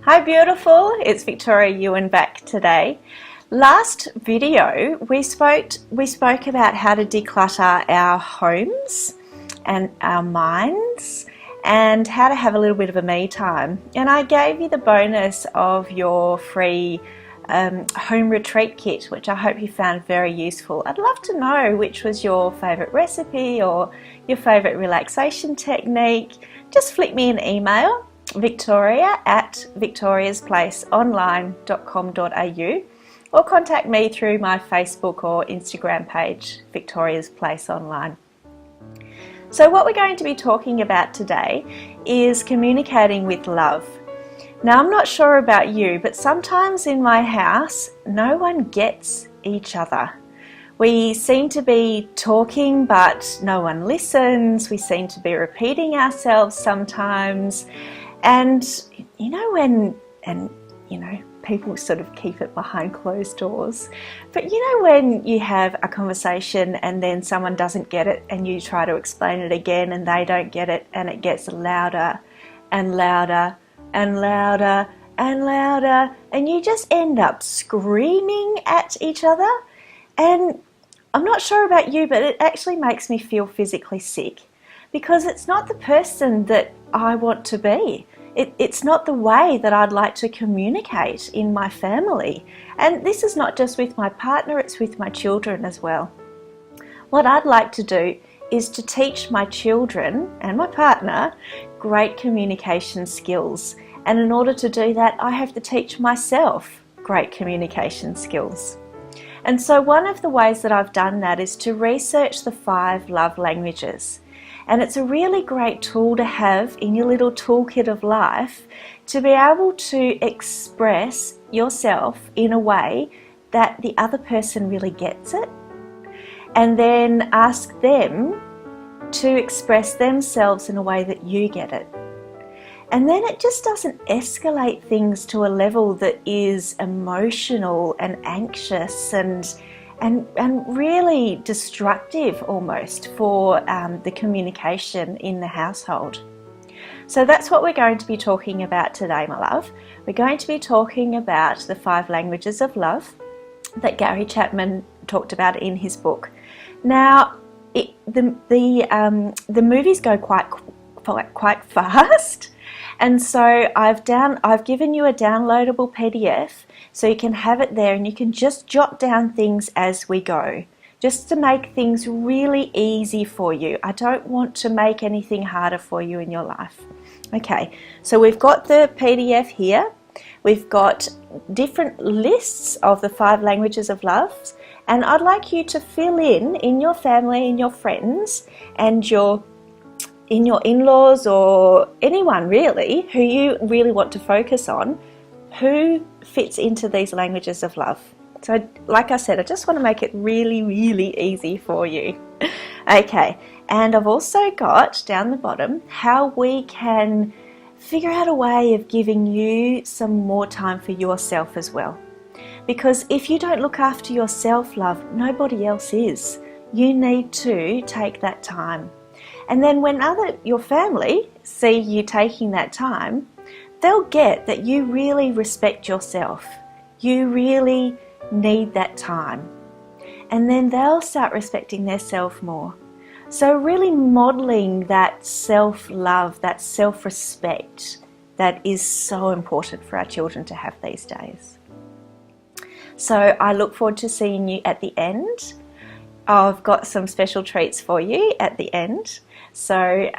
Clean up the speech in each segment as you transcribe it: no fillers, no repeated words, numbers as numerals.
Hi beautiful, it's Victoria Ewan back today. Last video we spoke about how to declutter our homes and our minds and how to have a little bit of a me time, and I gave you the bonus of your free home retreat kit, which I hope you found very useful. I'd love to know which was your favourite recipe or your favourite relaxation technique. Just flick me an email, victoria@victoriasplaceonline.com.au, or contact me through my Facebook or Instagram page, Victoria's Place Online. So what we're going to be talking about today is communicating with love. Now, I'm not sure about you, but sometimes in my house, no one gets each other. We seem to be talking, but no one listens. We seem to be repeating ourselves sometimes. And people sort of keep it behind closed doors. But when you have a conversation and then someone doesn't get it and you try to explain it again and they don't get it, and it gets louder and louder and louder and louder, and you just end up screaming at each other. And I'm not sure about you, but it actually makes me feel physically sick, because it's not the person that I want to be. It's not the way that I'd like to communicate in my family. And this is not just with my partner, it's with my children as well. What I'd like to do is to teach my children and my partner great communication skills. And in order to do that, I have to teach myself great communication skills. And so one of the ways that I've done that is to research the 5 love languages. And it's a really great tool to have in your little toolkit of life, to be able to express yourself in a way that the other person really gets it, and then ask them to express themselves in a way that you get it. And then it just doesn't escalate things to a level that is emotional and anxious and really destructive almost for the communication in the household. So that's what we're going to be talking about today, my love. We're going to be talking about the 5 languages of love that Gary Chapman talked about in his book. Now, the movies go quite fast, and so I've given you a downloadable PDF, so you can have it there and you can just jot down things as we go, just to make things really easy for you. I don't want to make anything harder for you in your life. Okay, so we've got the PDF here. We've got different lists of the 5 languages of love, and I'd like you to fill in your family, in your friends, and in your in-laws, or anyone really who you really want to focus on, who fits into these languages of love. So like I said, I just want to make it really, really easy for you. Okay, and I've also got down the bottom how we can figure out a way of giving you some more time for yourself as well. Because if you don't look after yourself, love, nobody else is. You need to take that time. And then when your family see you taking that time, they'll get that you really respect yourself. You really need that time. And then they'll start respecting themselves more. So really modeling that self-love, that self-respect, that is so important for our children to have these days. So I look forward to seeing you at the end. I've got some special treats for you at the end. So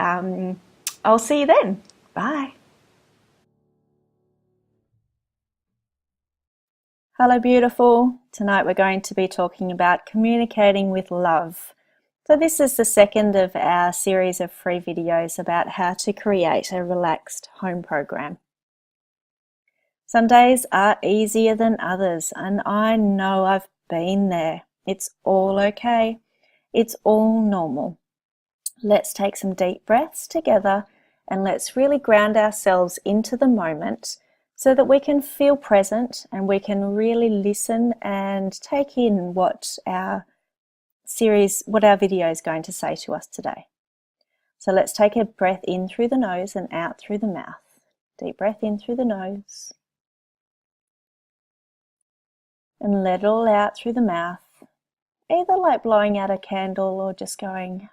I'll see you then. Bye. Hello beautiful. Tonight we're going to be talking about communicating with love. So this is the second of our series of free videos about how to create a relaxed home program. Some days are easier than others, and I know I've been there. It's all okay. It's all normal. Let's take some deep breaths together and let's really ground ourselves into the moment, so that we can feel present and we can really listen and take in what our video is going to say to us today. So let's take a breath in through the nose and out through the mouth. Deep breath in through the nose and let it all out through the mouth, either like blowing out a candle or just going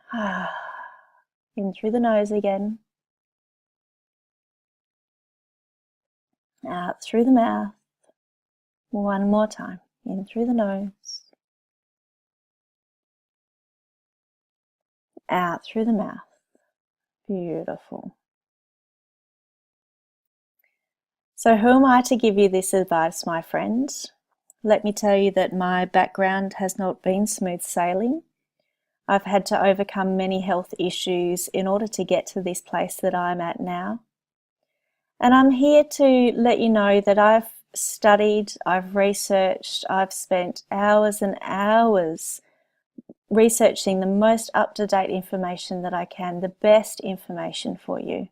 in through the nose again, out through the mouth. One more time, in through the nose, out through the mouth. Beautiful. So who am I to give you this advice, my friend? Let me tell you that my background has not been smooth sailing. I've had to overcome many health issues in order to get to this place that I'm at now. And I'm here to let you know that I've studied, I've researched, I've spent hours and hours researching the most up-to-date information that I can, the best information for you.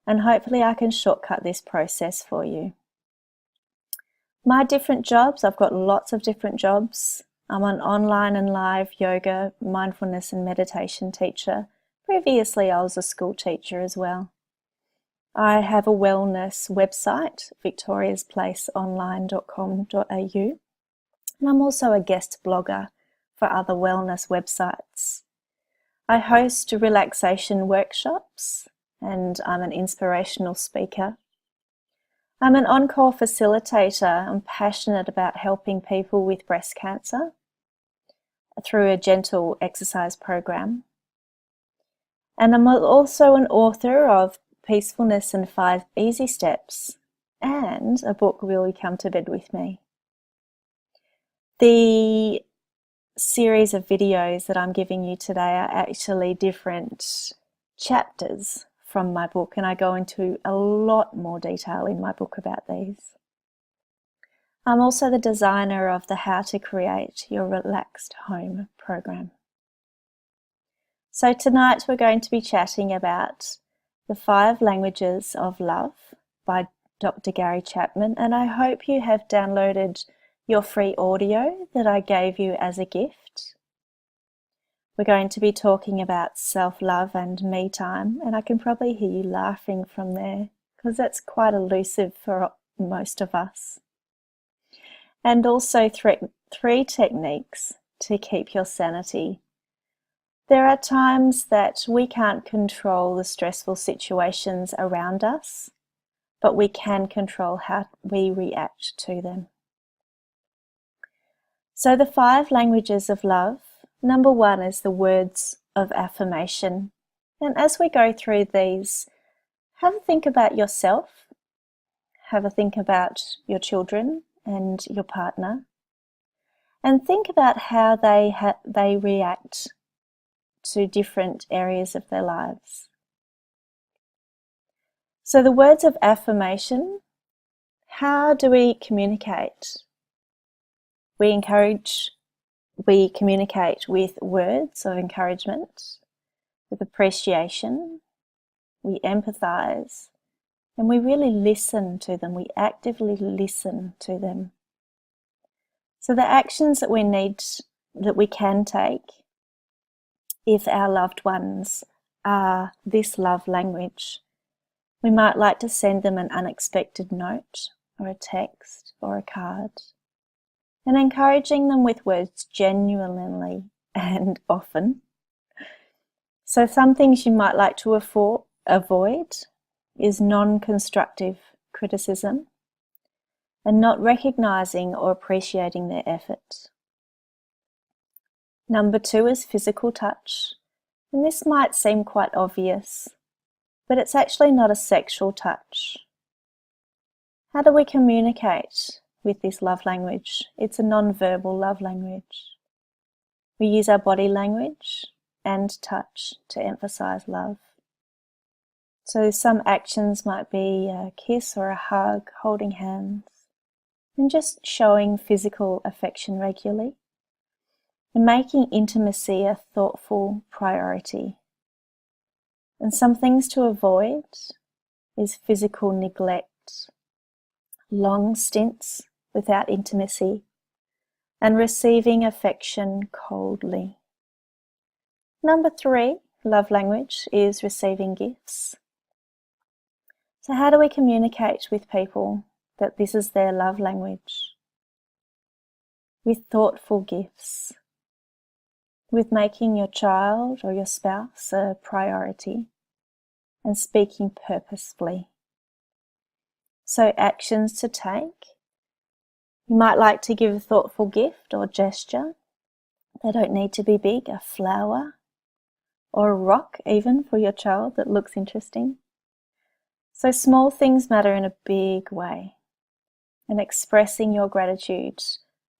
And hopefully I can shortcut this process for you. My different jobs, I've got lots of different jobs. I'm an online and live yoga, mindfulness and meditation teacher. Previously I was a school teacher as well. I have a wellness website, victoriasplaceonline.com.au, and I'm also a guest blogger for other wellness websites. I host relaxation workshops and I'm an inspirational speaker. I'm an on-call facilitator. I'm passionate about helping people with breast cancer through a gentle exercise program. And I'm also an author of Peacefulness and 5 Easy Steps and a book, Will You Come to Bed With Me? The series of videos that I'm giving you today are actually different chapters from my book, and I go into a lot more detail in my book about these. I'm also the designer of the How to Create Your Relaxed Home program. So tonight we're going to be chatting about the 5 Languages of Love by Dr. Gary Chapman, and I hope you have downloaded your free audio that I gave you as a gift. We're going to be talking about self-love and me time, and I can probably hear you laughing from there because that's quite elusive for most of us. And also 3 techniques to keep your sanity. There are times that we can't control the stressful situations around us, but we can control how we react to them. So the 5 languages of love, number 1 is the words of affirmation. And as we go through these, have a think about yourself, have a think about your children and your partner, and think about how they react to different areas of their lives. So the words of affirmation, how do we communicate? We communicate with words of encouragement, with appreciation, we empathize, and we really listen to them, we actively listen to them. So the actions that we can take if our loved ones are this love language, we might like to send them an unexpected note or a text or a card, and encouraging them with words genuinely and often. So some things you might like to avoid is non-constructive criticism and not recognizing or appreciating their effort. Number 2 is physical touch, and this might seem quite obvious, but it's actually not a sexual touch. How do we communicate with this love language? It's a non-verbal love language. We use our body language and touch to emphasize love. So some actions might be a kiss or a hug, holding hands, and just showing physical affection regularly. And making intimacy a thoughtful priority. And some things to avoid is physical neglect, long stints without intimacy, and receiving affection coldly. Number 3, love language, is receiving gifts. So how do we communicate with people that this is their love language? with thoughtful gifts, with making your child or your spouse a priority, and speaking purposefully. So actions to take. You might like to give a thoughtful gift or gesture. They don't need to be big, a flower or a rock even for your child that looks interesting. So small things matter in a big way. And expressing your gratitude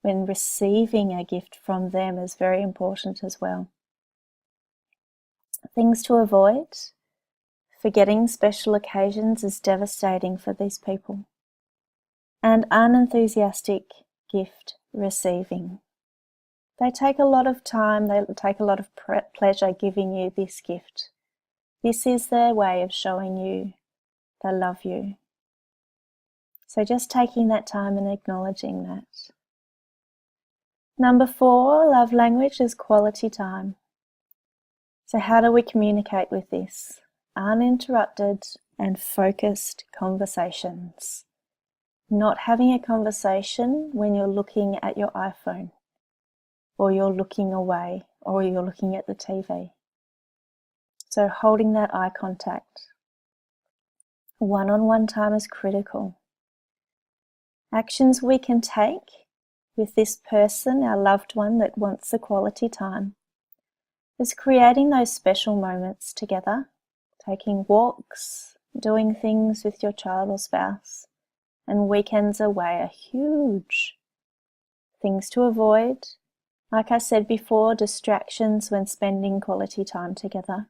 when receiving a gift from them is very important as well. Things to avoid. Forgetting special occasions is devastating for these people. And unenthusiastic gift receiving. They take a lot of time, they take a lot of pleasure giving you this gift. This is their way of showing you they love you. So just taking that time and acknowledging that. Number 4, love language is quality time. So how do we communicate with this? Uninterrupted and focused conversations. Not having a conversation when you're looking at your iPhone, or you're looking away, or you're looking at the TV. So holding that eye contact. One-on-one time is critical. Actions we can take with this person, our loved one that wants the quality time, is creating those special moments together, taking walks, doing things with your child or spouse, and weekends away are huge. Things to avoid, like I said before, distractions when spending quality time together,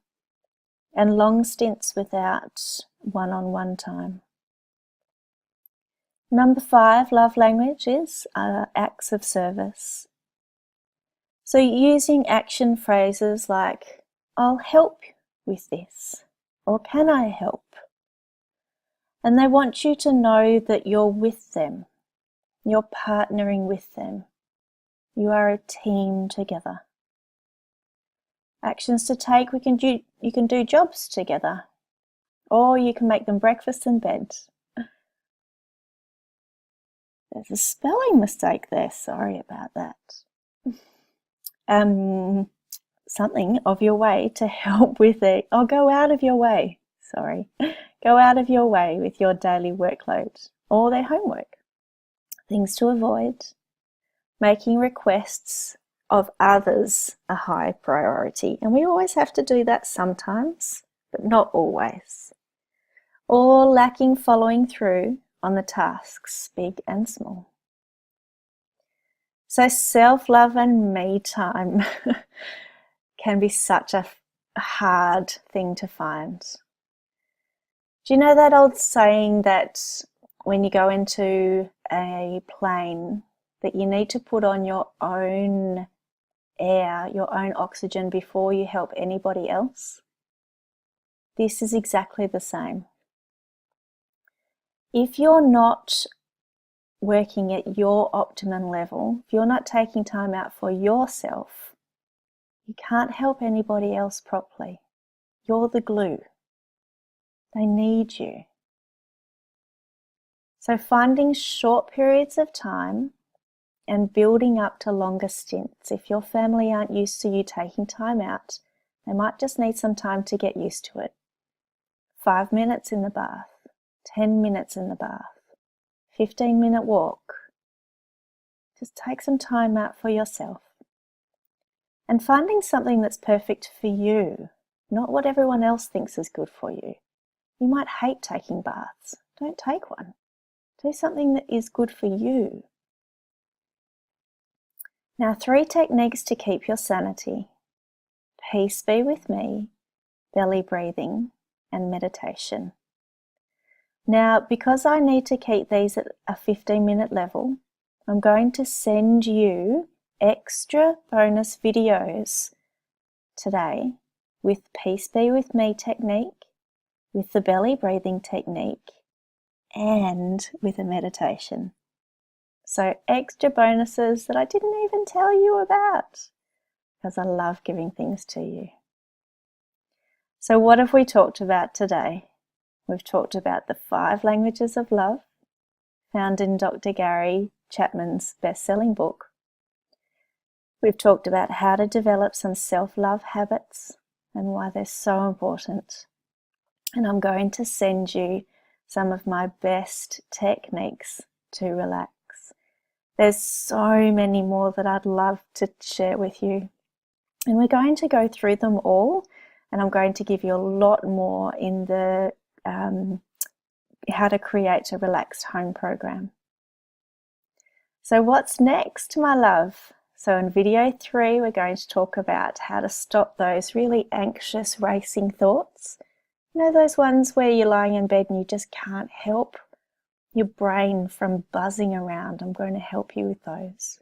and long stints without one-on-one time. Number 5, love language is acts of service. So using action phrases like, I'll help with this, or can I help? And they want you to know that you're with them, you're partnering with them, you are a team together. Actions to take, you can do jobs together, or you can make them breakfast in bed. There's a spelling mistake there, sorry about that. Something of your way to help with it. Go out of your way, go out of your way with your daily workload or their homework. Things to avoid. Making requests of others a high priority. And we always have to do that sometimes, but not always. Or lacking following through on the tasks, big and small. So self-love and me time can be such a hard thing to find. Do you know that old saying that when you go into a plane that you need to put on your own air, your own oxygen before you help anybody else? This is exactly the same. If you're not working at your optimum level, if you're not taking time out for yourself, you can't help anybody else properly. You're the glue. They need you. So finding short periods of time and building up to longer stints. If your family aren't used to you taking time out, they might just need some time to get used to it. 5 minutes in the bath, 10 minutes in the bath, 15-minute walk. Just take some time out for yourself. And finding something that's perfect for you, not what everyone else thinks is good for you. You might hate taking baths. Don't take one. Do something that is good for you. Now, 3 techniques to keep your sanity. Peace be with me, belly breathing, and meditation. Now, because I need to keep these at a 15-minute level, I'm going to send you extra bonus videos today with Peace Be With Me technique, with the belly breathing technique, and with a meditation. So extra bonuses that I didn't even tell you about, because I love giving things to you. So what have we talked about today? We've talked about the 5 languages of love, found in Dr. Gary Chapman's best-selling book, We've talked about how to develop some self-love habits and why they're so important. And I'm going to send you some of my best techniques to relax. There's so many more that I'd love to share with you. And we're going to go through them all, and I'm going to give you a lot more in the how to create a relaxed home program. So what's next, my love? So in video 3, we're going to talk about how to stop those really anxious racing thoughts. You know, those ones where you're lying in bed and you just can't help your brain from buzzing around. I'm going to help you with those.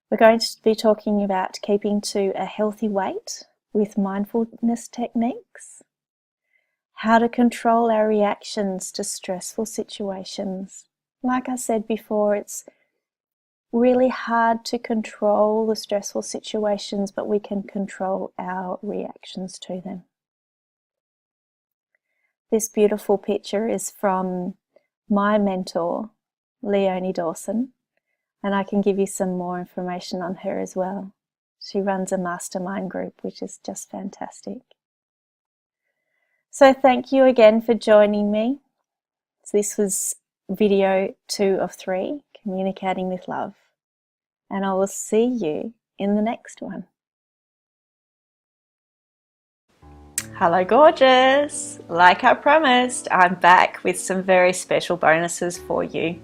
We're going to be talking about keeping to a healthy weight with mindfulness techniques, how to control our reactions to stressful situations. Like I said before, it's really hard to control the stressful situations, but we can control our reactions to them. This beautiful picture is from my mentor, Leonie Dawson, and I can give you some more information on her as well. She runs a mastermind group, which is just fantastic. So thank you again for joining me. So this was video 2 of 3, Communicating with Love. And I will see you in the next one. Hello gorgeous! Like I promised, I'm back with some very special bonuses for you.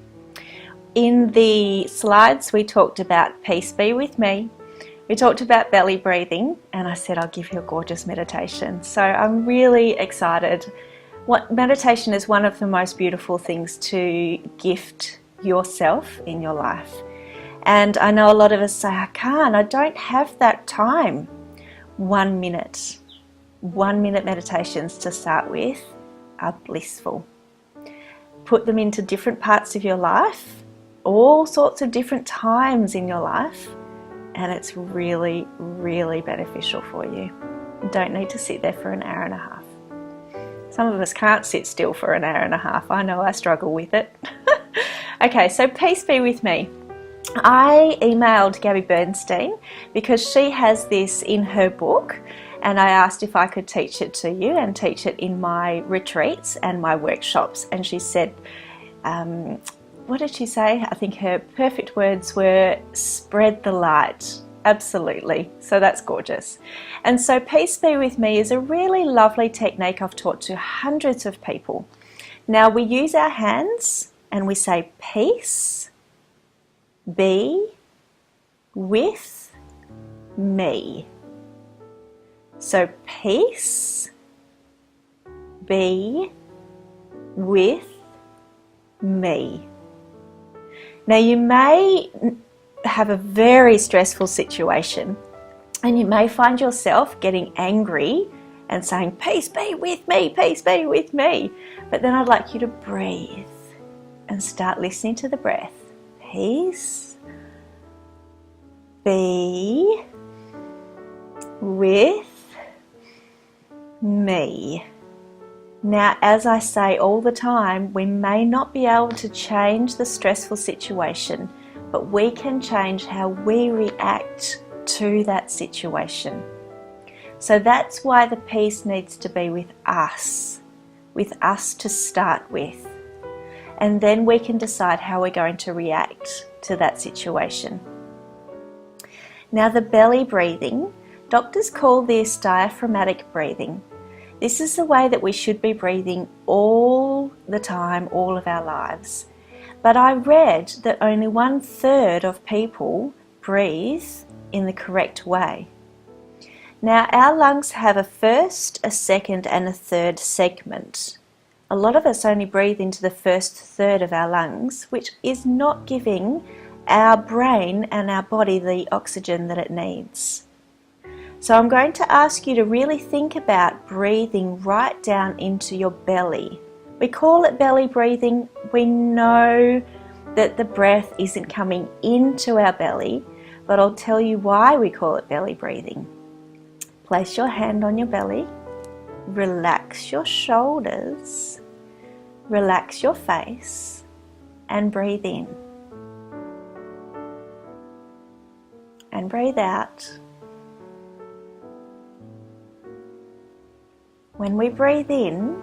In the slides we talked about Peace Be With Me. We talked about belly breathing, and I said I'll give you a gorgeous meditation. So I'm really excited. Meditation is one of the most beautiful things to gift yourself in your life. And I know a lot of us say, I don't have that time. 1 minute. 1 minute meditations to start with are blissful. Put them into different parts of your life, all sorts of different times in your life, and it's really, really beneficial for you. You don't need to sit there for an hour and a half. Some of us can't sit still for an hour and a half. I know I struggle with it. Okay, so Peace Be With Me. I emailed Gabby Bernstein because she has this in her book, and I asked if I could teach it to you and teach it in my retreats and my workshops. And she said, what did she say? I think her perfect words were, spread the light. Absolutely. So that's gorgeous. And so Peace Be With Me is a really lovely technique I've taught to hundreds of people. Now we use our hands and we say peace be with me. So peace be with me. Now you may have a very stressful situation and you may find yourself getting angry and saying, peace be with me, peace be with me. But then I'd like you to breathe and start listening to the breath. Peace be with me. Now, as I say all the time, we may not be able to change the stressful situation, but we can change how we react to that situation. So that's why the peace needs to be with us to start with. And then we can decide how we're going to react to that situation. Now, the belly breathing, doctors call this diaphragmatic breathing. This is the way that we should be breathing all the time, all of our lives. But I read that only 1/3 of people breathe in the correct way. Now, our lungs have a first, a second, and a third segment. A lot of us only breathe into the first third of our lungs, which is not giving our brain and our body the oxygen that it needs. So I'm going to ask you to really think about breathing right down into your belly. We call it belly breathing. We know that the breath isn't coming into our belly, but I'll tell you why we call it belly breathing. Place your hand on your belly, relax your shoulders, relax your face, and breathe in. and breathe out. When we breathe in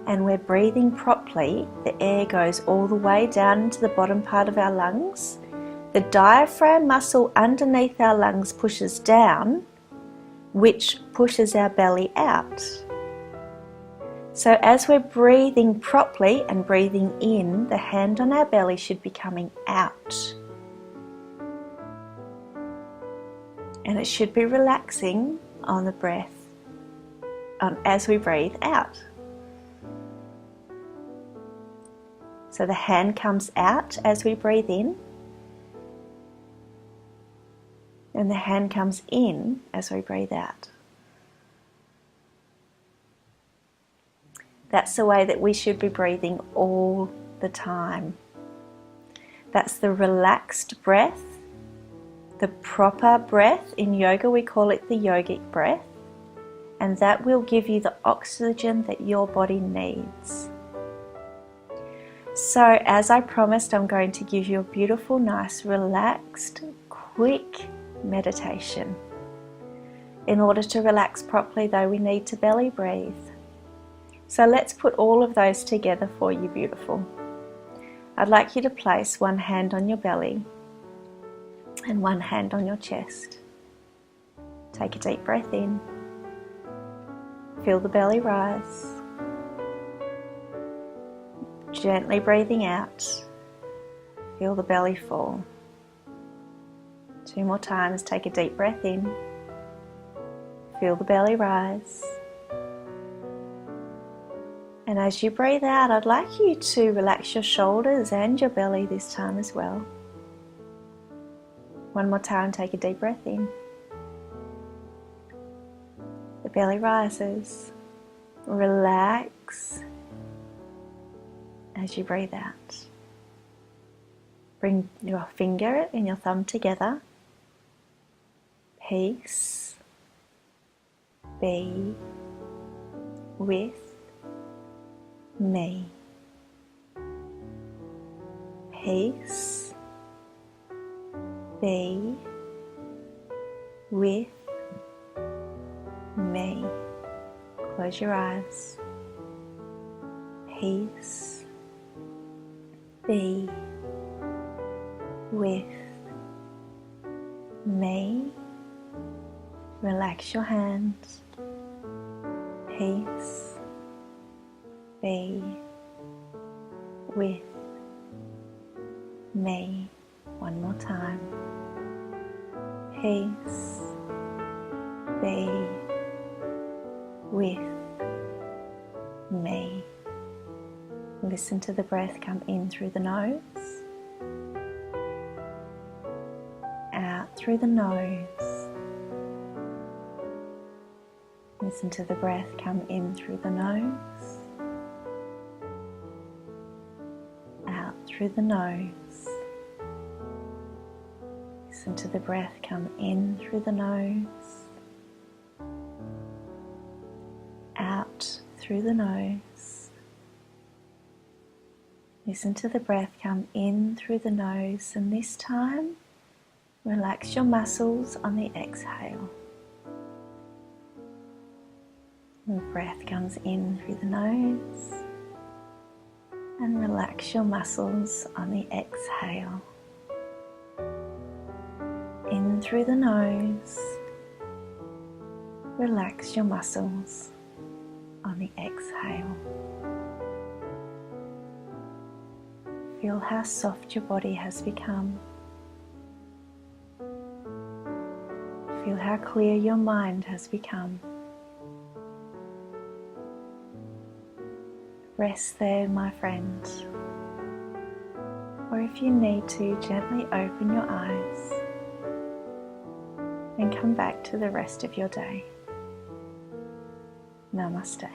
and we're breathing properly, the air goes all the way down into the bottom part of our lungs. The diaphragm muscle underneath our lungs pushes down, which pushes our belly out. So as we're breathing properly and breathing in, the hand on our belly should be coming out. And it should be relaxing on the breath as we breathe out. So the hand comes out as we breathe in, and the hand comes in as we breathe out. That's the way that we should be breathing all the time. That's the relaxed breath, the proper breath. In yoga we call it the yogic breath, and that will give you the oxygen that your body needs. So as I promised, I'm going to give you a beautiful, nice, relaxed, quick meditation. In order to relax properly though, we need to belly breathe. So let's put all of those together for you, beautiful. I'd like you to place one hand on your belly and one hand on your chest. Take a deep breath in. Feel the belly rise. Gently breathing out. Feel the belly fall. 2 more times. Take a deep breath in. Feel the belly rise. And as you breathe out, I'd like you to relax your shoulders and your belly this time as well. 1 more time, take a deep breath in. The belly rises. Relax as you breathe out. Bring your finger and your thumb together. Peace. Be with me. Peace. Be with me. Close your eyes. Peace. Be with me. Relax your hands. Peace. Be with me. 1 more time. Peace. Be with me. Listen to the breath come in through the nose, out through the nose. Listen to the breath come in through the nose, out through the nose. Listen to the breath come in through the nose, out through the nose. Listen to the breath come in through the nose, and this time relax your muscles on the exhale. The breath comes in through the nose and relax your muscles on the exhale. In through the nose, relax your muscles on the exhale. Feel how soft your body has become. Feel how clear your mind has become. Rest there, my friend. Or if you need to, gently open your eyes and come back to the rest of your day. Namaste.